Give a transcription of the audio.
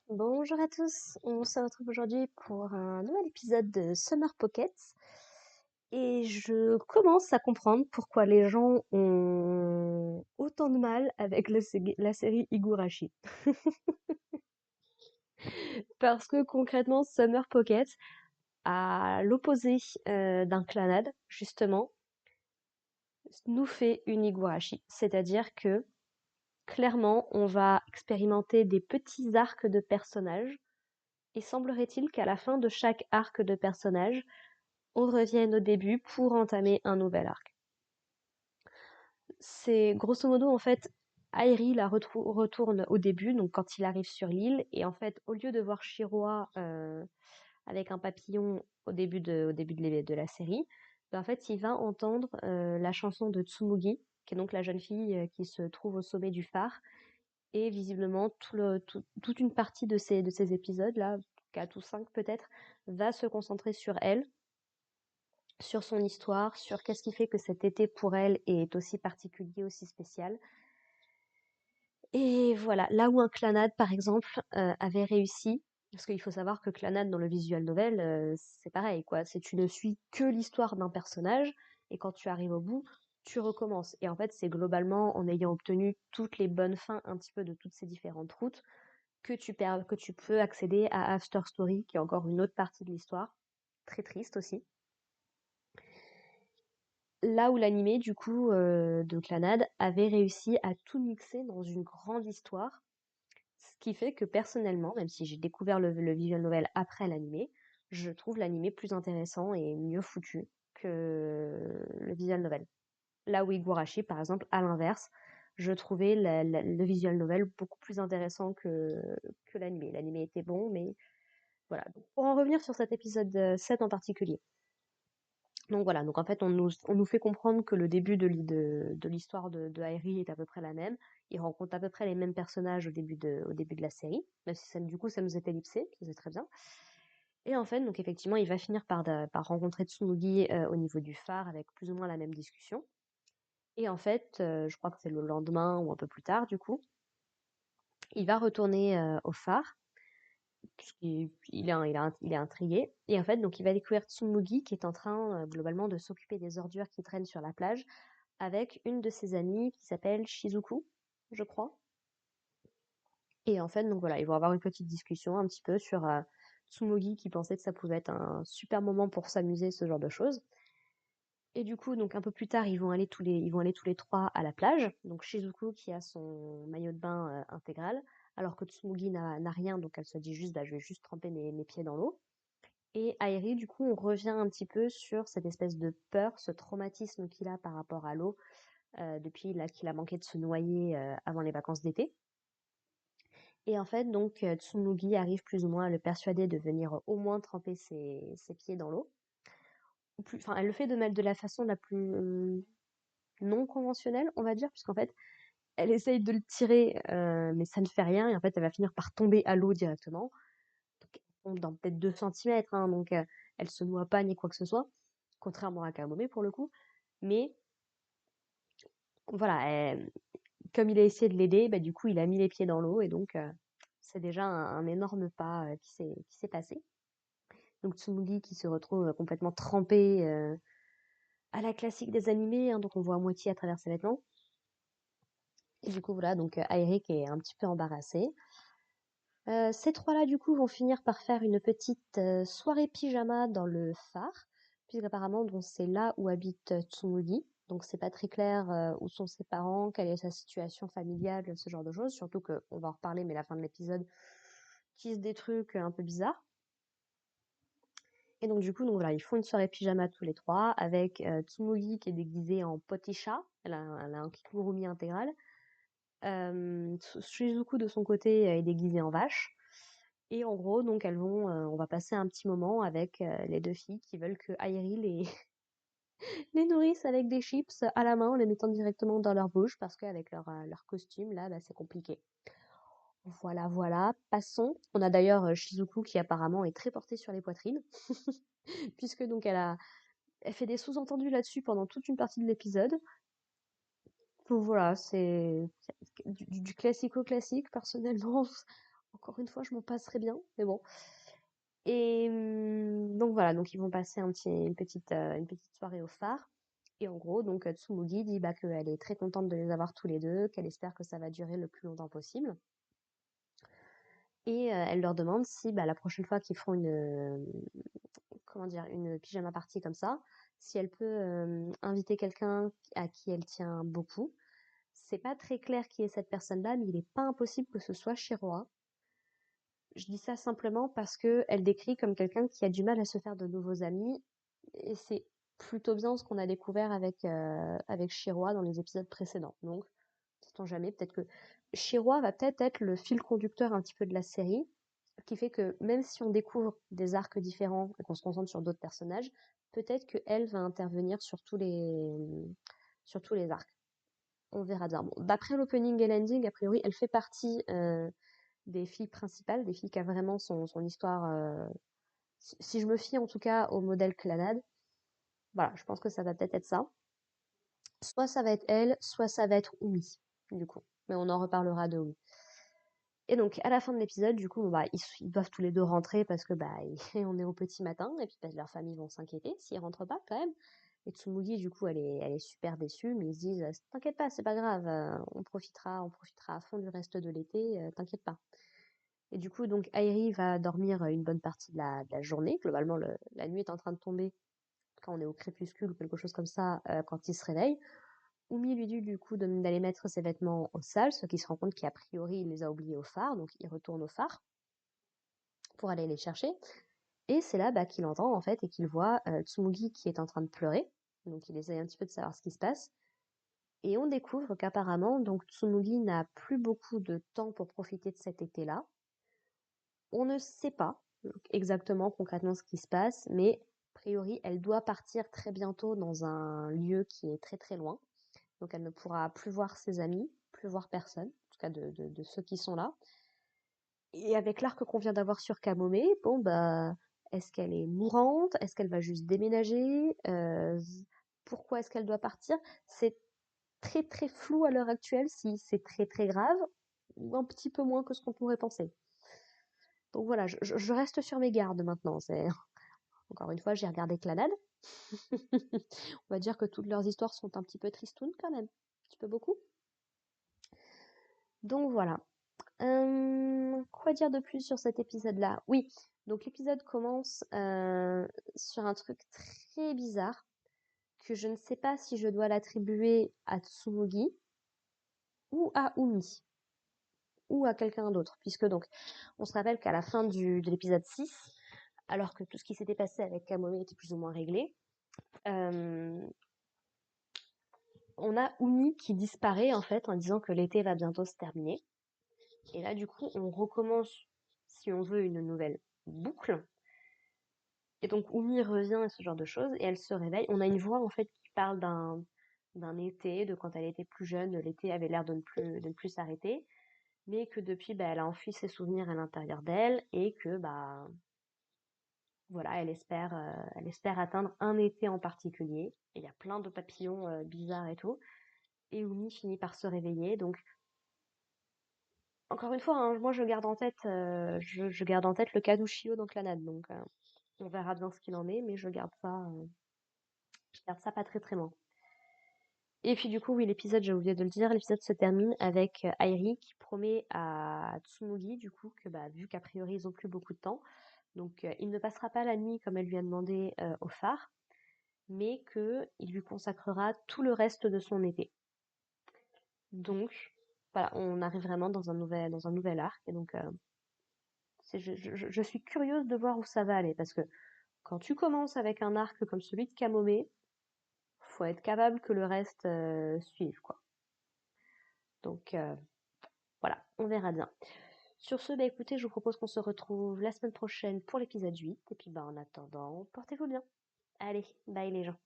Bonjour à tous, on se retrouve aujourd'hui pour un nouvel épisode de Summer Pocket et je commence à comprendre pourquoi les gens ont autant de mal avec la série Higurashi. Parce que concrètement, Summer Pocket, à l'opposé d'un Clannad, justement, nous fait une Higurashi. C'est-à-dire que clairement, on va expérimenter des petits arcs de personnages et semblerait-il qu'à la fin de chaque arc de personnage, on revienne au début pour entamer un nouvel arc. C'est grosso modo en fait, Airi retourne au début, donc quand il arrive sur l'île, et en fait, au lieu de voir Shiroa avec un papillon au début de la série, ben, en fait, il va entendre la chanson de Tsumugi, qui est donc la jeune fille qui se trouve au sommet du phare, et visiblement toute une partie de ces épisodes-là, 4 ou 5 peut-être, va se concentrer sur elle, sur son histoire, sur qu'est-ce qui fait que cet été pour elle est aussi particulier, aussi spécial. Et voilà, là où un Clannad, par exemple, avait réussi, parce qu'il faut savoir que Clannad, dans le visual novel, c'est pareil, quoi. C'est tu ne suis que l'histoire d'un personnage, et quand tu arrives au bout, tu recommences. Et en fait, c'est globalement en ayant obtenu toutes les bonnes fins un petit peu de toutes ces différentes routes que tu peux accéder à After Story, qui est encore une autre partie de l'histoire, très triste aussi. Là où l'animé, du coup, de Clannad avait réussi à tout mixer dans une grande histoire, ce qui fait que personnellement, même si j'ai découvert le visual novel après l'animé, je trouve l'animé plus intéressant et mieux foutu que le visual novel. Là où Higurashi, par exemple, à l'inverse, je trouvais le visual novel beaucoup plus intéressant que l'animé. L'animé était bon, mais voilà. Donc, pour en revenir sur cet épisode 7 en particulier. Donc voilà, donc en fait on nous fait comprendre que le début de l'histoire de Airi est à peu près la même. Il rencontre à peu près les mêmes personnages au début de la série, même si du coup ça nous est ellipsé, ça c'est très bien. Et en fait, donc effectivement, il va finir par rencontrer Tsumugi au niveau du phare avec plus ou moins la même discussion. Et en fait, je crois que c'est le lendemain ou un peu plus tard du coup, il va retourner au phare puisqu'il est intrigué. Et en fait, donc il va découvrir Tsumugi qui est en train globalement de s'occuper des ordures qui traînent sur la plage avec une de ses amies qui s'appelle Shizuku, je crois. Et en fait, donc voilà, ils vont avoir une petite discussion un petit peu sur Tsumugi qui pensait que ça pouvait être un super moment pour s'amuser, ce genre de choses. Et du coup, donc un peu plus tard, ils vont aller tous les trois à la plage. Donc Shizuku qui a son maillot de bain intégral, alors que Tsumugi n'a rien, donc elle se dit juste, bah, je vais juste tremper mes pieds dans l'eau. Et Airi, du coup, on revient un petit peu sur cette espèce de peur, ce traumatisme qu'il a par rapport à l'eau, depuis là qu'il a manqué de se noyer avant les vacances d'été. Et en fait, donc, Tsumugi arrive plus ou moins à le persuader de venir au moins tremper ses pieds dans l'eau. Enfin, elle le fait de la façon la plus non conventionnelle, on va dire, puisqu'en fait, elle essaye de le tirer, mais ça ne fait rien, et en fait, elle va finir par tomber à l'eau directement. Donc, elle tombe dans peut-être 2 centimètres, hein, donc elle se noie pas ni quoi que ce soit, contrairement à Kamome pour le coup. Mais voilà, comme il a essayé de l'aider, bah, du coup, il a mis les pieds dans l'eau, et donc c'est déjà un énorme pas qui s'est passé. Donc Tsumugi qui se retrouve complètement trempé à la classique des animés, hein, donc on voit à moitié à travers ses vêtements. Et du coup, voilà, donc Airi qui est un petit peu embarrassé. Ces trois-là, du coup, vont finir par faire une petite soirée pyjama dans le phare, puisqu'apparemment, donc, c'est là où habite Tsumugi. Donc, c'est pas très clair où sont ses parents, quelle est sa situation familiale, ce genre de choses. Surtout qu'on va en reparler, mais la fin de l'épisode tease des trucs un peu bizarres. Et donc, du coup, donc, voilà, ils font une soirée pyjama tous les trois, avec Tsumugi qui est déguisée en poticha. Elle a un kigurumi intégral. Shizuku, de son côté, est déguisée en vache. Et en gros, donc on va passer un petit moment avec les deux filles qui veulent que Airi les nourrisse avec des chips à la main en les mettant directement dans leur bouche parce qu'avec leur costume, là, bah, c'est compliqué. Voilà, voilà, passons. On a d'ailleurs Shizuku qui apparemment est très portée sur les poitrines, puisque donc elle fait des sous-entendus là-dessus pendant toute une partie de l'épisode. Donc voilà, c'est du classico-classique, personnellement. Encore une fois, je m'en passerais bien, mais bon. Et donc voilà, donc ils vont passer une petite soirée au phare. Et en gros, donc Tsumugi dit bah, qu'elle est très contente de les avoir tous les deux, qu'elle espère que ça va durer le plus longtemps possible. Et elle leur demande si bah, la prochaine fois qu'ils feront comment dire, une pyjama party comme ça, si elle peut inviter quelqu'un à qui elle tient beaucoup. C'est pas très clair qui est cette personne-là, mais il est pas impossible que ce soit Shiroa. Je dis ça simplement parce que elle décrit comme quelqu'un qui a du mal à se faire de nouveaux amis, et c'est plutôt bien ce qu'on a découvert avec Shiroa dans les épisodes précédents. Donc, sait-on jamais, peut-être que Shiroa va peut-être être le fil conducteur un petit peu de la série, qui fait que même si on découvre des arcs différents et qu'on se concentre sur d'autres personnages, peut-être qu'elle va intervenir sur tous les arcs. On verra bien. Bon, d'après l'opening et l'ending, a priori, elle fait partie des filles principales, des filles qui a vraiment son histoire. Si je me fie en tout cas au modèle Clannad, voilà, je pense que ça va peut-être être ça. Soit ça va être elle, soit ça va être Umi, du coup. Mais on en reparlera de Umi. Et donc, à la fin de l'épisode, du coup, bah, ils doivent tous les deux rentrer parce que bah, on est au petit matin et puis bah, leurs familles vont s'inquiéter s'ils rentrent pas quand même. Et Tsumugi, du coup, elle est super déçue, mais ils se disent, t'inquiète pas, c'est pas grave, on profitera à fond du reste de l'été, t'inquiète pas. Et du coup, donc, Airi va dormir une bonne partie de la journée. Globalement, la nuit est en train de tomber quand on est au crépuscule ou quelque chose comme ça, quand il se réveille. Umi lui dit du coup d'aller mettre ses vêtements au sale, ce qui se rend compte qu'a priori il les a oubliés au phare, donc il retourne au phare pour aller les chercher. Et c'est là bah, qu'il entend en fait et qu'il voit Tsumugi qui est en train de pleurer. Donc il essaye un petit peu de savoir ce qui se passe. Et on découvre qu'apparemment donc Tsumugi n'a plus beaucoup de temps pour profiter de cet été-là. On ne sait pas exactement concrètement ce qui se passe, mais a priori elle doit partir très bientôt dans un lieu qui est très très loin. Donc elle ne pourra plus voir ses amis, plus voir personne, en tout cas de ceux qui sont là. Et avec l'arc qu'on vient d'avoir sur Kamome, bon bah, est-ce qu'elle est mourante? Est-ce qu'elle va juste déménager? Pourquoi est-ce qu'elle doit partir? C'est très très flou à l'heure actuelle si c'est très très grave ou un petit peu moins que ce qu'on pourrait penser. Donc voilà, je reste sur mes gardes maintenant. Encore une fois, j'ai regardé Clannad. On va dire que toutes leurs histoires sont un petit peu tristounes quand même, un petit peu beaucoup. Donc voilà. Quoi dire de plus sur cet épisode-là? Oui, donc l'épisode commence sur un truc très bizarre que je ne sais pas si je dois l'attribuer à Tsumugi ou à Umi ou à quelqu'un d'autre, puisque donc on se rappelle qu'à la fin de l'épisode 6, alors que tout ce qui s'était passé avec Kamome était plus ou moins réglé, euh, on a Umi qui disparaît en fait en disant que l'été va bientôt se terminer. Et là du coup on recommence, si on veut, une nouvelle boucle. Et donc Oumi revient et ce genre de choses, et elle se réveille. On a une voix en fait qui parle d'un été, de quand elle était plus jeune, l'été avait l'air de ne plus s'arrêter, mais que depuis bah, elle a enfui ses souvenirs à l'intérieur d'elle et que bah voilà, elle espère atteindre un été en particulier. Et il y a plein de papillons bizarres et tout. Et Oumi finit par se réveiller. Donc encore une fois, hein, moi je garde en tête le Kadushio dans Clannad, donc on verra bien ce qu'il en est, mais je garde ça pas très très loin. Et puis du coup, oui, l'épisode, j'ai oublié de le dire, l'épisode se termine avec Airi qui promet à Tsumugi, du coup, que bah, vu qu'a priori ils ont plus beaucoup de temps, donc il ne passera pas la nuit comme elle lui a demandé au phare, mais que il lui consacrera tout le reste de son été. Donc, voilà, on arrive vraiment dans un nouvel arc, et donc je suis curieuse de voir où ça va aller, parce que quand tu commences avec un arc comme celui de Kamome, faut être capable que le reste suive, quoi. Donc, voilà, on verra bien. Sur ce, bah écoutez, je vous propose qu'on se retrouve la semaine prochaine pour l'épisode 8. Et puis bah en attendant, portez-vous bien. Allez, bye les gens.